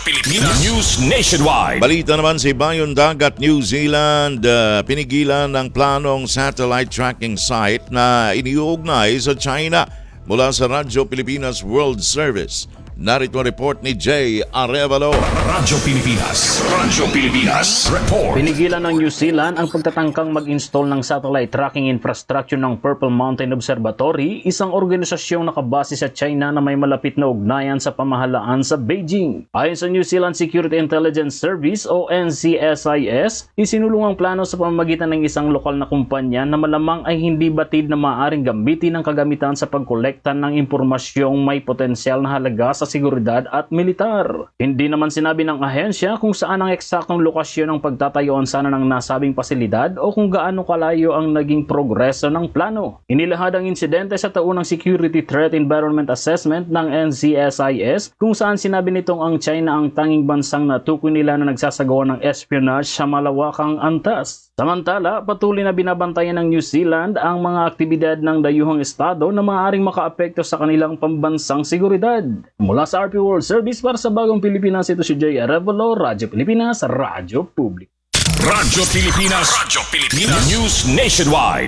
Pilipinas. News Nationwide. Balita naman sa Ibayong Dagat, New Zealand, pinigilan ng planong satellite tracking site na iniuugnay sa China mula sa Radyo Pilipinas World Service. Narito ang report ni Jay Arevalo. Radyo Pilipinas. Report. Pinigilan ng New Zealand ang pagtatangkang mag-install ng satellite tracking infrastructure ng Purple Mountain Observatory, isang organisasyong nakabase sa China na may malapit na ugnayan sa pamahalaan sa Beijing. Ayon sa New Zealand Security Intelligence Service o NCSIS, isinulong ang plano sa pamamagitan ng isang lokal na kumpanya na malamang ay hindi batid na maaaring gamitin ng kagamitan sa pagkolekta ng impormasyong may potensyal na halaga sa seguridad at militar. Hindi naman sinabi ng ahensya kung saan ang eksaktong lokasyon ng pagtatayuan sana ng nasabing pasilidad o kung gaano kalayo ang naging progreso ng plano. Inilahad ang insidente sa taunang Security Threat Environment Assessment ng NCSIS kung saan sinabi nitong ang China ang tanging bansang natukoy nila na nagsasagawa ng espionage sa malawakang antas. Samantala, patuloy na binabantayan ng New Zealand ang mga aktibidad ng dayuhang estado na maaaring makaapekto sa kanilang pambansang seguridad. Mula sa RP World Service para sa Bagong Pilipinas, ito si Jay Arevalo, Radyo Pilipinas, Radyo Public. Radyo Pilipinas. News Nationwide.